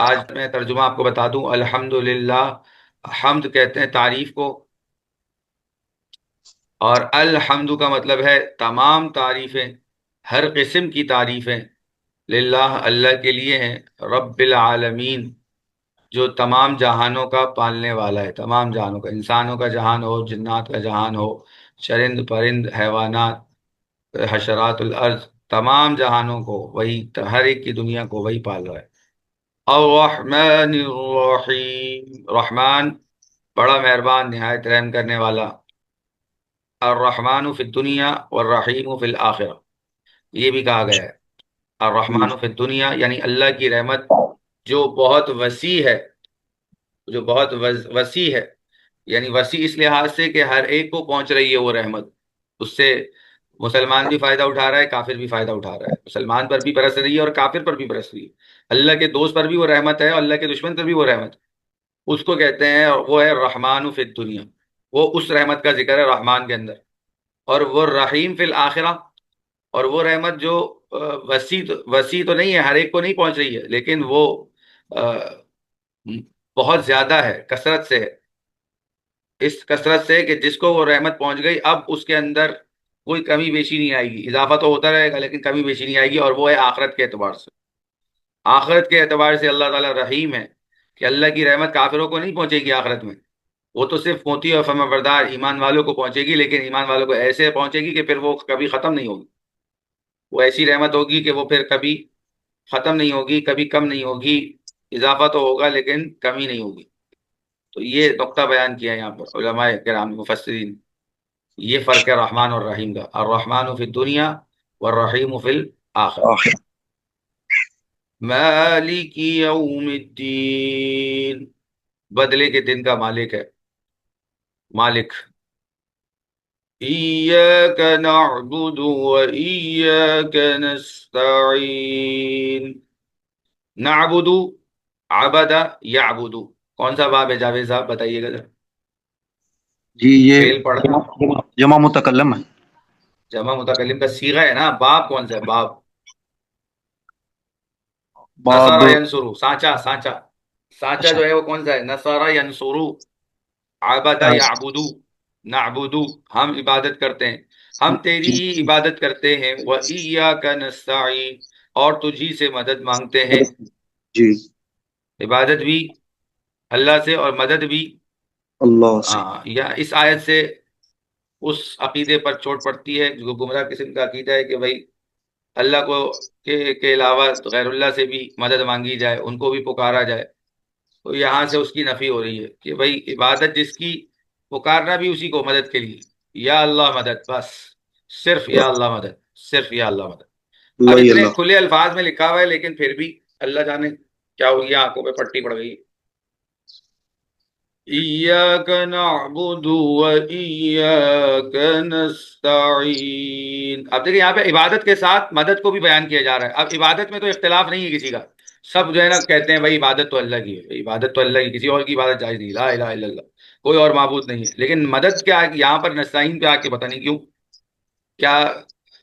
آج میں ترجمہ آپ کو بتا دوں۔ الحمدللہ، حمد کہتے ہیں تعریف کو، اور الحمد کا مطلب ہے تمام تعریفیں، ہر قسم کی تعریفیں للہ اللہ کے لیے ہیں، رب العالمین، جو تمام جہانوں کا پالنے والا ہے، تمام جہانوں کا، انسانوں کا جہان ہو، جنات کا جہان ہو، چرند پرند حیوانات، حشرات الارض، تمام جہانوں کو وہی، ہر ایک کی دنیا کو وہی پال رہا ہے۔ الرحمن الرحیم، رحمان بڑا مہربان، نہایت رحم کرنے والا، الرحمن فی الدنیا والرحیم فی الآخرہ، یہ بھی کہا گیا ہے۔ جی الرحمن فی الدنیا یعنی اللہ کی رحمت جو بہت وسیع ہے، جو بہت وسیع ہے، یعنی وسیع اس لحاظ سے کہ ہر ایک کو پہنچ رہی ہے وہ رحمت، اس سے مسلمان بھی فائدہ اٹھا رہا ہے، کافر بھی فائدہ اٹھا رہا ہے، مسلمان پر بھی برس رہی ہے اور کافر پر بھی برس رہی ہے، اللہ کے دوست پر بھی وہ رحمت ہے اور اللہ کے دشمن پر بھی وہ رحمت ہے۔ اس کو کہتے ہیں، وہ ہے رحمان فی الدنیا، وہ اس رحمت کا ذکر ہے رحمان کے اندر، اور وہ رحیم فی الآخرہ، اور وہ رحمت جو وسیع تو نہیں ہے، ہر ایک کو نہیں پہنچ رہی ہے، لیکن وہ آ، بہت زیادہ ہے، کثرت سے ہے، اس کثرت سے کہ جس کو وہ رحمت پہنچ گئی اب اس کے اندر کوئی کمی بیشی نہیں آئے گی، اضافہ تو ہوتا رہے گا لیکن کمی بیشی نہیں آئے گی، اور وہ ہے آخرت کے اعتبار سے۔ آخرت کے اعتبار سے اللہ تعالیٰ رحیم ہے، کہ اللہ کی رحمت کافروں کو نہیں پہنچے گی آخرت میں، وہ تو صرف موتی اور فرما بردار ایمان والوں کو پہنچے گی، لیکن ایمان والوں کو ایسے پہنچے گی کہ پھر وہ کبھی ختم نہیں ہوگی، وہ ایسی رحمت ہوگی کہ وہ پھر کبھی ختم نہیں ہوگی، کبھی کم نہیں ہوگی، اضافہ تو ہوگا لیکن کمی نہیں ہوگی۔ تو یہ نقطہ بیان کیا ہے یہاں پر علماء کرام مفسرین، یہ فرق ہے رحمان اور رحیم کا، الرحمن فی الدنیا والرحیم فی الآخرہ۔ آخر مالک یوم الدین، بدلے کے دن کا مالک ہے، مالک۔ ایاک نعبد و ایاک نستعین، نعبد، عبد، یعبد، کون سا باب ہے جاوید صاحب بتائیے گا ذرا؟ جی یہ فعل پڑھا، جمع متکلم ہے۔ جمع متکلم کا صیغہ ہے نا، باب کون سا ہے باب؟ باب نصارہ ینصرو، سانچا، سانچا، سانچا اچھا جو ہے وہ کون سا ہے؟ نصارہ ینصرو، عبد یعبدو، نعبدو، ہم عبادت کرتے ہیں، ہم تیری جی ہی عبادت کرتے ہیں، وَإِيَّاكَ نَسْتَعِينُ، اور تجھی سے مدد مانگتے ہیں، جی عبادت بھی اللہ سے اور مدد بھی۔ اللہ سے یا اس آیت سے اس عقیدے پر چوٹ پڑتی ہے جو گمراہ قسم کا عقیدہ ہے کہ بھائی اللہ کو کے علاوہ غیر اللہ سے بھی مدد مانگی جائے، ان کو بھی پکارا جائے، تو یہاں سے اس کی نفی ہو رہی ہے کہ بھائی عبادت جس کی، پکارنا بھی اسی کو مدد کے لیے، یا اللہ مدد، بس، صرف یا اللہ مدد، صرف یا اللہ مدد۔ اب اللہ ہی اتنے اللہ۔ کھلے الفاظ میں لکھا ہوا ہے لیکن پھر بھی اللہ جانے کیا ہو گیا، آنکھوں پہ پٹی پڑ گئی۔ ایاک نعبد و ایاک نستعین، اب دیکھیں یہاں پہ عبادت کے ساتھ مدد کو بھی بیان کیا جا رہا ہے۔ اب عبادت میں تو اختلاف نہیں ہے کسی کا، سب جو ہے نا کہتے ہیں بھائی عبادت تو اللہ کی ہے، عبادت تو اللہ کی، کسی اور کی عبادت جائز نہیں، لا الہ الا اللہ، کوئی اور معبود نہیں ہے، لیکن مدد کیا ہے یہاں پر نستعین پہ آ کے پتہ نہیں کیوں، کیا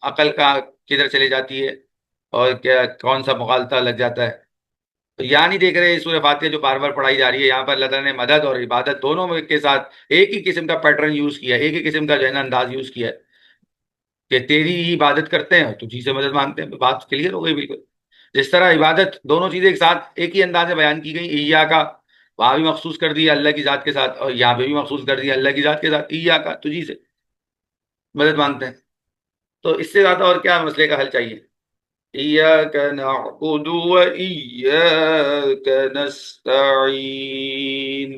عقل کا کدھر چلی جاتی ہے، اور کیا کون سا مغالطہ لگ جاتا ہے؟ تو یہاں نہیں دیکھ رہے سورہ فاتحہ جو بار بار پڑھائی جا رہی ہے، یہاں پر اللہ تعالیٰ نے مدد اور عبادت دونوں میں کے ساتھ ایک ہی قسم کا پیٹرن یوز کیا ہے، ایک ہی قسم کا جو ہے نا انداز یوز کیا ہے کہ تیری ہی عبادت کرتے ہیں تو جی سے مدد مانگتے ہیں، بات کلیئر ہو گئی بالکل۔ جس طرح عبادت دونوں چیزیں ایک ساتھ ایک ہی انداز میں بیان کی گئی، ایا کا وہاں بھی مخصوص کر دیا اللہ کی ذات کے ساتھ، اور یہاں پہ بھی مخصوص کر دیا اللہ کی ذات کے ساتھ، ایا کا تجھی سے مدد مانگتے ہیں، تو اس سے زیادہ اور کیا مسئلے کا حل چاہیے؟ إياك نعبد وإياك نستعين۔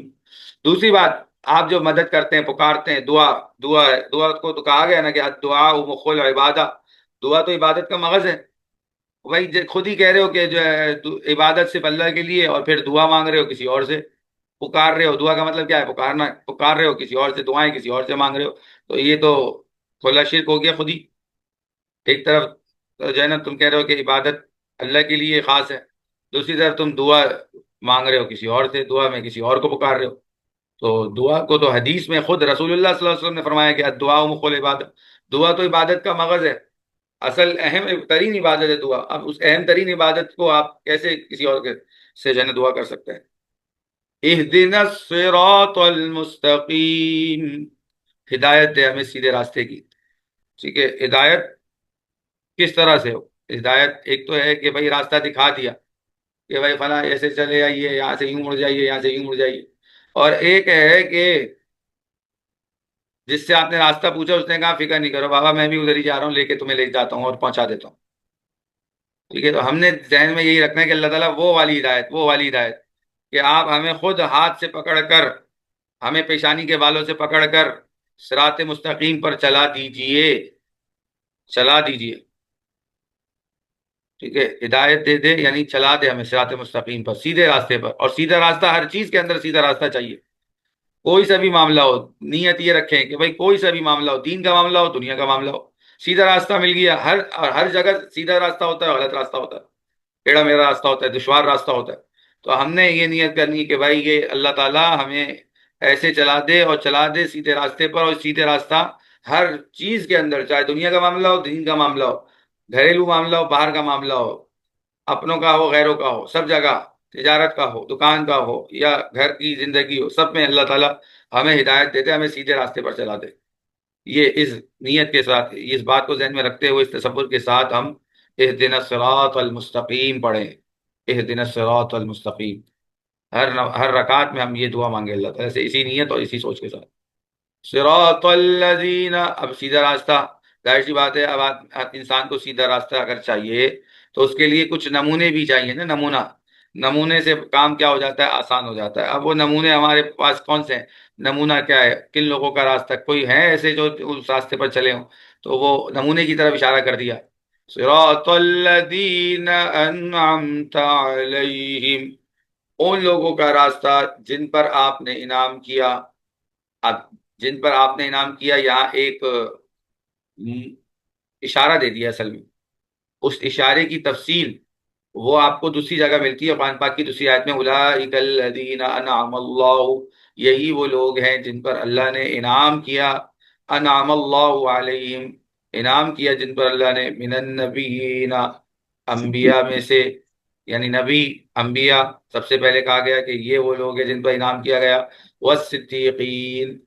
دوسری بات، آپ جو مدد کرتے ہیں، پکارتے ہیں، دعا، دعا ہے، دعا کو تو کہا گیا نا کہ الدعاء مخ العبادہ، دعا تو عبادت کا مغز ہے، وہی خود ہی کہہ رہے ہو کہ جو ہے عبادت صرف اللہ کے لیے، اور پھر دعا مانگ رہے ہو کسی اور سے، پکار رہے ہو، دعا کا مطلب کیا ہے؟ پکارنا، پکار رہے ہو کسی اور سے، دعائیں کسی اور سے مانگ رہے ہو، تو یہ تو کھلا شرک ہو گیا خود ہی۔ ایک طرف جو ہے نا تم کہہ رہے ہو کہ عبادت اللہ کے لیے خاص ہے، دوسری طرف تم دعا مانگ رہے ہو کسی اور سے، دعا میں کسی اور کو پکار رہے ہو، تو دعا کو تو حدیث میں خود رسول اللہ صلی اللہ علیہ وسلم نے فرمایا کہ الدعاء مخ العبادہ، دعا تو عبادت کا مغز ہے، اصل اہم ترین عبادت ہے دعا، اب اس اہم ترین عبادت کو آپ کیسے کسی اور کے سے جو ہے نا دعا کر سکتے ہیں. اہدنا الصراط المستقیم، ہدایت دے ہمیں سیدھے راستے کی. ٹھیک ہے، ہدایت کس طرح سے ہو؟ ہدایت ایک تو ہے کہ بھائی راستہ دکھا دیا کہ بھائی فلاں ایسے چلے آئیے، یہاں سے یوں مڑ جائیے، یہاں سے یوں مڑ جائیے. اور ایک ہے کہ جس سے آپ نے راستہ پوچھا اس نے کہا فکر نہیں کرو بابا، میں بھی ادھر ہی جا رہا ہوں، لے کے تمہیں لے جاتا ہوں اور پہنچا دیتا ہوں. ٹھیک ہے، تو ہم نے ذہن میں یہی رکھنا ہے کہ اللہ تعالیٰ وہ والی ہدایت، وہ والی ہدایت کہ آپ ہمیں خود ہاتھ سے پکڑ کر، ہمیں پیشانی کے بالوں سے پکڑ کر صراط مستقیم پر چلا دیجئے، چلا دیجئے. ٹھیک ہے، ہدایت دے دے یعنی چلا دے ہمیں صراط مستقیم پر، سیدھے راستے پر. اور سیدھا راستہ ہر چیز کے اندر سیدھا راستہ چاہیے. کوئی سا بھی معاملہ ہو، نیت یہ رکھیں کہ بھائی کوئی سا بھی معاملہ ہو، دین کا معاملہ ہو، دنیا کا معاملہ ہو، سیدھا راستہ مل گیا. ہر جگہ سیدھا راستہ ہوتا ہے، غلط راستہ ہوتا ہے، ٹیڑھا میرا راستہ ہوتا ہے، دشوار راستہ ہوتا ہے. تو ہم نے یہ نیت کرنی کہ بھائی یہ اللہ تعالیٰ ہمیں ایسے چلا دے اور چلا دے سیدھے راستے پر. اور سیدھے راستہ ہر چیز کے اندر، چاہے دنیا کا معاملہ ہو، دین کا معاملہ ہو، گھریلو معاملہ ہو، باہر کا معاملہ ہو، اپنوں کا ہو، غیروں کا ہو، سب جگہ، تجارت کا ہو، دکان کا ہو، یا گھر کی زندگی ہو، سب میں اللہ تعالیٰ ہمیں ہدایت دیتے، ہمیں سیدھے راستے پر چلا دے. یہ اس نیت کے ساتھ، اس بات کو ذہن میں رکھتے ہوئے، اس تصور کے ساتھ ہم اہدنا الصراط المستقیم پڑھیں. اہدنا الصراط المستقیم، ہر رکعت میں ہم یہ دعا مانگے اللہ تعالیٰ سے، اسی نیت اور اسی سوچ کے ساتھ. صراط الذین، اب سیدھا راستہ، ظاہر سی بات ہے اب انسان کو سیدھا راستہ اگر چاہیے تو اس کے لیے کچھ نمونے بھی چاہیے نا. نمونے سے کام کیا ہو جاتا ہے، آسان ہو جاتا ہے. اب وہ نمونے ہمارے پاس کون سے ہیں؟ نمونہ کیا ہے، کن لوگوں کا راستہ، کوئی ہے ایسے جو اس راستے پر چلے ہوں؟ تو وہ نمونے کی طرف اشارہ کر دیا. صراط الذین انعمت علیہم، ان لوگوں کا راستہ جن پر آپ نے انعام کیا. اب جن پر آپ نے انعام کیا، یہاں ایک اشارہ دے دیا اصل میں. اس اشارے کی تفصیل وہ آپ کو دوسری جگہ ملتی ہے قرآن پاک کی دوسری آیت میں. اولئک الذین انعم اللہ، یہی وہ لوگ ہیں جن پر اللہ نے انعام کیا. انعم اللہ علیہم، انعام کیا جن پر اللہ نے، من النبیین، انبیاء میں سے، یعنی نبی، انبیاء سب سے پہلے کہا گیا کہ یہ وہ لوگ ہیں جن پر انعام کیا گیا. والصدیقین،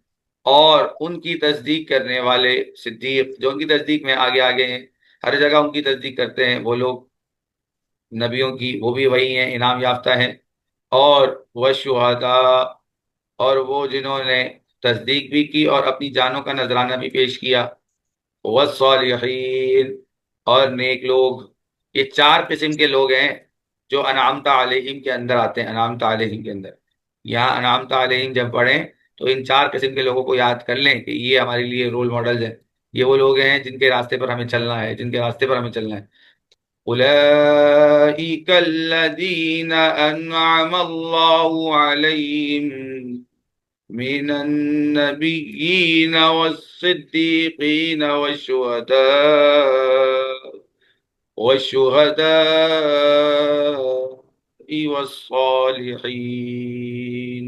اور ان کی تصدیق کرنے والے، صدیق جو ان کی تصدیق میں آگے آگے ہیں، ہر جگہ ان کی تصدیق کرتے ہیں وہ لوگ نبیوں کی، وہ بھی وہی ہیں، انعام یافتہ ہیں. اور وہ شہداء، اور وہ جنہوں نے تصدیق بھی کی اور اپنی جانوں کا نذرانہ بھی پیش کیا. والصالحین، اور نیک لوگ. یہ چار قسم کے لوگ ہیں جو انعامت علیہم کے اندر آتے ہیں. انعامت علیہم کے اندر، یہاں انعامت علیہم جب پڑھیں تو ان چار قسم کے لوگوں کو یاد کر لیں کہ یہ ہمارے لیے رول ماڈلز ہیں. یہ وہ لوگ ہیں جن کے راستے پر ہمیں چلنا ہے، جن کے راستے پر ہمیں چلنا ہے. أولئك الذين أنعم الله عليهم من النبيين والصديقين والشهداء والصالحين.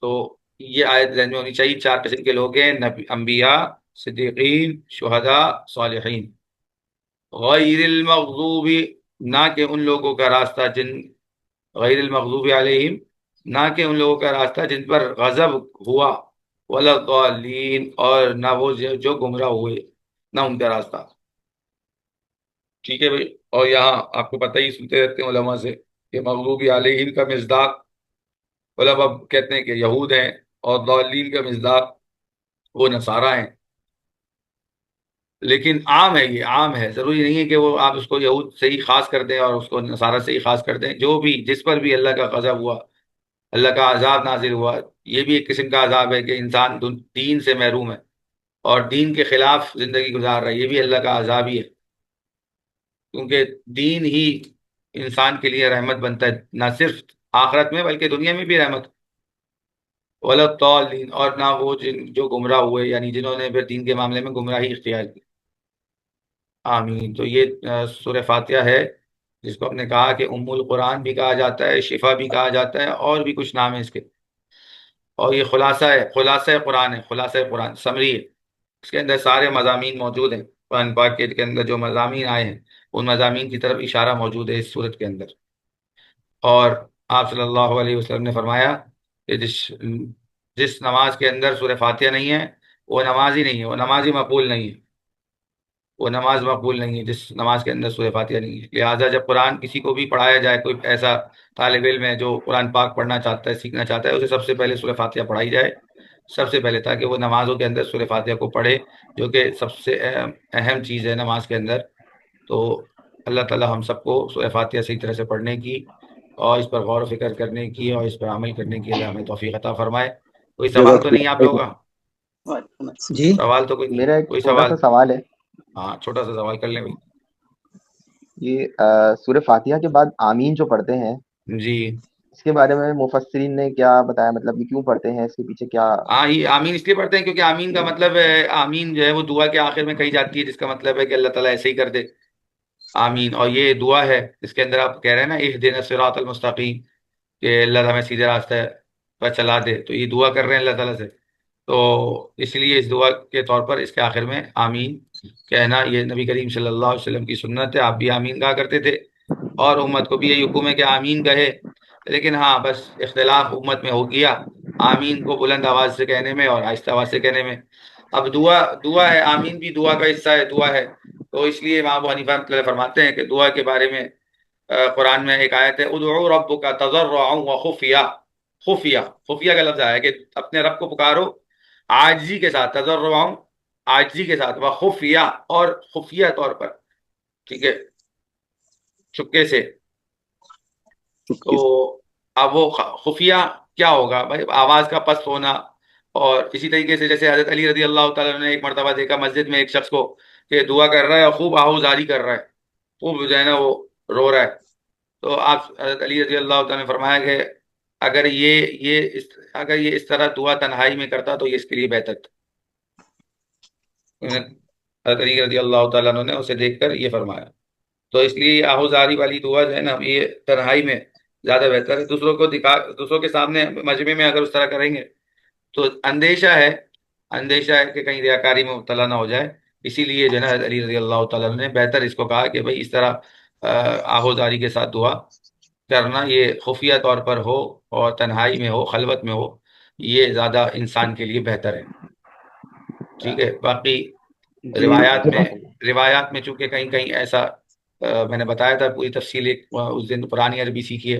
تو یہ آیت ذہن میں ہونی چاہیے. چار قسم کے لوگ ہیں، انبیاء، صدیقین، شہداء، صالحین. غیر المغضوب، نہ کہ ان لوگوں کا راستہ جن، غیر المغضوب علیہم، نہ کہ ان لوگوں کا راستہ جن پر غضب ہوا، ولا الضالین، اور نہ وہ جو گمراہ ہوئے، نہ ان کا راستہ. ٹھیک ہے بھائی. اور یہاں آپ کو پتہ ہی، سنتے رہتے ہیں علماء سے کہ مغضوب علیہم کا مصداق علماء کہتے ہیں کہ یہود ہیں، اور ضالین کا مصداق وہ نصارہ ہیں. لیکن عام ہے، یہ عام ہے، ضروری نہیں ہے کہ وہ آپ اس کو یہود سے ہی خاص کر دیں اور اس کو نصارہ سے ہی خاص کر دیں. جو بھی، جس پر بھی اللہ کا غضب ہوا، اللہ کا عذاب نازل ہوا، یہ بھی ایک قسم کا عذاب ہے کہ انسان دین سے محروم ہے اور دین کے خلاف زندگی گزار رہا ہے، یہ بھی اللہ کا عذاب ہی ہے. کیونکہ دین ہی انسان کے لیے رحمت بنتا ہے، نہ صرف آخرت میں بلکہ دنیا میں بھی رحمت. ولا الضالین، اور نہ وہ جو گمراہ ہوئے، یعنی جنہوں نے پھر دین کے معاملے میں گمراہی اختیار کی. آمین. تو یہ سورہ فاتحہ ہے، جس کو ہم نے کہا کہ ام القرآن بھی کہا جاتا ہے، شفا بھی کہا جاتا ہے، اور بھی کچھ نام ہے اس کے. اور یہ خلاصہ ہے، خلاصہ قرآن ہے، خلاصہ قرآن، سمری ہے. اس کے اندر سارے مضامین موجود ہیں، قرآن پاک کے اندر جو مضامین آئے ہیں ان مضامین کی طرف اشارہ موجود ہے اس صورت کے اندر۔ اور آپ صلی اللہ علیہ وسلم نے فرمایا کہ جس نماز کے اندر سورہ فاتحہ نہیں ہے وہ نماز ہی نہیں ہے، وہ نماز ہی مقبول نہیں ہے، وہ نماز مقبول نہیں ہے جس نماز کے اندر سورہ فاتحہ نہیں ہے۔ لہٰذا جب قرآن کسی کو بھی پڑھایا جائے، کوئی ایسا طالب علم ہے جو قرآن پاک پڑھنا چاہتا ہے، سیکھنا چاہتا ہے، اسے سب سے پہلے سورہ فاتحہ پڑھائی جائے، سب سے پہلے، تاکہ وہ نمازوں کے اندر سورہ فاتحہ کو پڑھے، جو کہ سب سے اہم چیز ہے نماز کے اندر۔ تو اللہ تعالی ہم سب کو سورہ فاتحہ صحیح طرح سے پڑھنے کی اور اس پر غور و فکر کرنے کی اور اس پر عمل کرنے کی اللہ ہمیں توفیق عطا فرمائے۔ کوئی سوال جزاک تو نہیں آپ لوگوں کا؟ اللہ۔ جی سوال تو کوئی نہیں؟ میرا ایک کوئی چھوٹا سوال؟ سا سوال ہے۔ ہاں، چھوٹا سا سوال کر لیں بھائی۔ یہ سورہ فاتحہ کے بعد آمین جو پڑھتے ہیں، جی اس کے بارے میں مفسرین نے کیا بتایا؟ مطلب یہ کیوں پڑھتے ہیں، اس کے پیچھے کیا؟ ہاں، یہ آمین اس لیے پڑھتے ہیں کیونکہ آمین کا مطلب ہے، آمین جو ہے وہ دعا کے آخر میں کہی جاتی ہے، جس کا مطلب ہے کہ اللہ تعالیٰ ایسے ہی کر دے آمین۔ اور یہ دعا ہے اس کے اندر آپ کہہ رہے ہیں نا اہدنا الصراط المستقیم، کہ اللہ ہمیں سیدھے راستے پر چلا دے، تو یہ دعا کر رہے ہیں اللہ تعالیٰ سے، تو اس لیے اس دعا کے طور پر اس کے آخر میں آمین کہنا یہ نبی کریم صلی اللہ علیہ وسلم کی سنت ہے۔ آپ بھی آمین کہا کرتے تھے اور امت کو بھی یہی حکم ہے کہ آمین کہے، لیکن ہاں بس اختلاف امت میں ہو گیا آمین کو بلند آواز سے کہنے میں اور آہستہ آواز سے کہنے میں۔ اب دعا ہے، آمین بھی دعا کا حصہ ہے، دعا ہے، تو اس لیے امام ابو حنیفہ رحمۃ اللہ فرماتے ہیں کہ دعا کے بارے میں قرآن میں ایک آیت ہے ادعوا ربک تضرعا وخفیہ، خفیہ، خفیہ کا لفظ آیا ہے کہ اپنے رب کو پکارو عاجزی کے ساتھ، تضرعا عاجزی کے ساتھ، وخفیہ اور خفیہ طور پر، ٹھیک ہے، چپکے سے۔ تو اب وہ خفیہ کیا ہوگا بھائی؟ آواز کا پست ہونا، اور اسی طریقے سے جیسے حضرت علی رضی اللہ تعالیٰ نے ایک مرتبہ دیکھا مسجد میں ایک شخص کو کہ دعا کر رہا ہے اور خوب آہوزاری کر رہا ہے، خوب جو ہے نا وہ رو رہا ہے، تو آپ حضرت علی رضی اللہ تعالیٰ نے فرمایا کہ اگر یہ اس طرح دعا تنہائی میں کرتا تو یہ اس کے لیے بہتر تھا۔ حضرت علی رضی اللہ تعالیٰ عنہ نے اسے دیکھ کر یہ فرمایا، تو اس لیے آہوزاری والی دعا جو ہے نا یہ تنہائی میں زیادہ بہتر ہے۔ دوسروں کے سامنے مجمع میں اگر اس طرح کریں گے تو اندیشہ ہے کہ کہیں ریاکاری میں مبتلا نہ ہو جائے، اسی لیے جو ہے نا علی رضی اللہ تعالیٰ نے بہتر اس کو کہا کہ بھائی اس طرح آہوزاری کے ساتھ دعا کرنا، یہ خفیہ طور پر ہو اور تنہائی میں ہو، خلوت میں ہو، یہ زیادہ انسان کے لیے بہتر ہے، ٹھیک ہے۔ باقی جی روایات میں چونکہ کہیں کہیں ایسا میں نے بتایا تھا پوری تفصیل، اس دن پرانی عربی سیکھی ہے،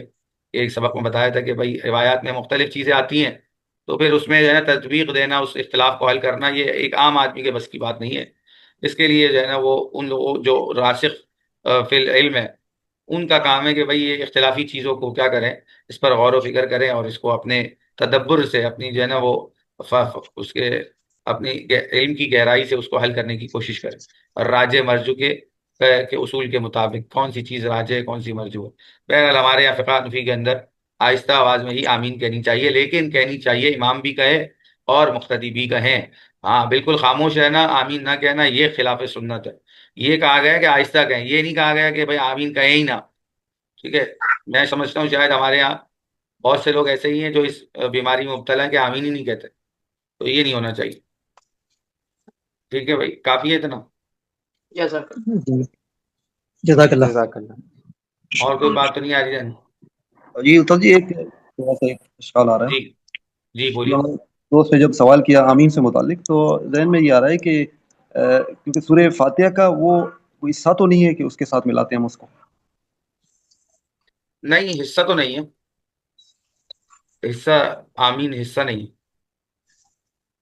ایک سبق میں بتایا تھا کہ بھائی روایات میں مختلف چیزیں آتی ہیں، تو پھر اس میں جو ہے نا تطبیق دینا، اس اختلاف کو حل کرنا، یہ ایک عام آدمی کے بس کی بات نہیں ہے۔ اس کے لیے جو ہے نا وہ ان لوگوں جو راسخ فی العلم ہے ان کا کام ہے کہ بھائی یہ اختلافی چیزوں کو کیا کریں، اس پر غور و فکر کریں اور اس کو اپنے تدبر سے، اپنی جو ہے نا وہ اس کے اپنی علم کی گہرائی سے اس کو حل کرنے کی کوشش کریں، اور راجے مرجو کے اصول کے مطابق کون سی چیز راجے ہے، کون سی مرجو ہے۔ بہرحال ہمارے یہاں فقہ حنفی کے اندر آہستہ آواز میں ہی آمین کہنی چاہیے، لیکن کہنی چاہیے امام بھی کہے اور مقتدی بھی کہیں۔ ہاں بالکل خاموش رہنا، آمین نہ کہنا، یہ خلاف سنت ہے۔ یہ کہا گیا کہ آہستہ کہیں، یہ نہیں کہا گیا کہ بھائی آمین کہیں ہی نہ، ٹھیک ہے۔ میں سمجھتا ہوں شاید ہمارے یہاں بہت سے لوگ ایسے ہی ہیں جو اس بیماری میں مبتلا ہیں کہ آمین ہی نہیں کہتے، تو یہ نہیں ہونا چاہیے، ٹھیک ہے بھائی، کافی ہے اتنا۔ جی جزاک اللہ۔ جزاک اللہ۔ اور کوئی بات تو نہیں آ رہی ہے؟ جی استاد جی، ایک تھوڑا سا ایک سوال آ رہا جی ہے۔ جی بولیے۔ دوست نے جب سوال کیا آمین سے متعلق، تو ذہن میں یہ آ رہا ہے کہ کیونکہ سورہ فاتحہ کا وہ کوئی حصہ تو نہیں ہے کہ اس کے ساتھ ملاتے ہیں ہم اس کو؟ نہیں، حصہ تو نہیں ہے، حصہ آمین حصہ نہیں ہے۔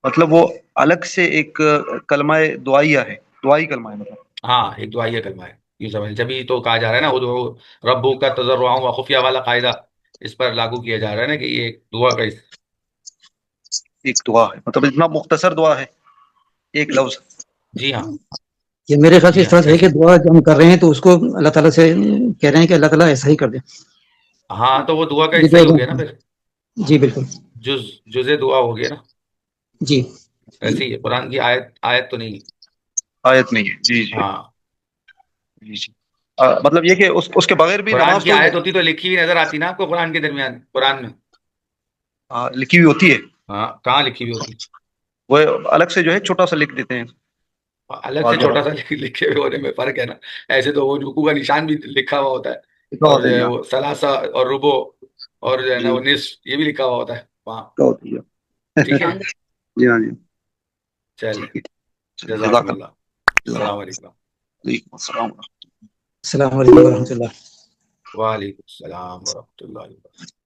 مطلب وہ الگ سے ایک کلمہ دعائیہ ہے، دعائی کلمہ ہے مطلب۔ ہاں، ایک دعائیہ کلمہ ہے، یہ سمجھ، جبھی تو کہا جا رہا ہے نا ادعو ربو کا تضرعا و خفیہ والا قاعدہ اس پر لاگو کیا جا رہا ہے نا کہ یہ ایک دعا کا ایک دعا ہے، مطلب اتنا مختصر دعا ہے، ایک لفظ۔ جی ہاں، یہ میرے خیال سے جی اس ہاں طرح سے ہے کہ ایسے، دعا جو ہم کر رہے ہیں تو اس کو اللہ تعالیٰ سے کہہ رہے ہیں کہ اللہ تعالیٰ ایسا ہی کر دے۔ ہاں تو وہ دعا کا یہ حصہ ہی ہو جو گیا نا پھر، جی بالکل جزء دعا ہو گیا نا، جی ایسے ہی ہے، قرآن کی آیت تو نہیں ہے۔ آیت نہیں ہے، جی جی ہاں، جی جی۔ مطلب یہ کہ اس کے بغیر بھی قرآن نماز کی تو آیت ہوتی تو لکھی ہوئی نظر آتی نا آپ کو قرآن کے درمیان، قرآن میں؟ لکھی ہوئی ہوتی ہے، ہاں، کہاں لکھی ہوئی ہوتی؟ وہ الگ سے جو ہے چھوٹا سا لکھ دیتے ہیں۔ الگ سے بعض چھوٹا مرات سا لکھے ہوئے ہونے میں فرق ہے نا. ایسے تو وہ رکوع کا نشان بھی لکھا ہوا ہوتا ہے, لکھا اور ہوتا جو ہے ہے یہاں. وہ سلاسہ اور ربو اور جو ہے نا جی وہ نصف یہ بھی لکھا ہوا ہوتا ہے وہاں. لکھا ہوتی ٹھیک ہے. ہے, جی ہاں جی. چلے, ٹھیک ہے. چلیے جزاکم جزاک اللہ, اللہ. السلام علیکم. وعلیکم السلام. السلام علیکم ورحمۃ اللہ. وعلیکم السلام ورحمۃ اللہ وبرکاتہ.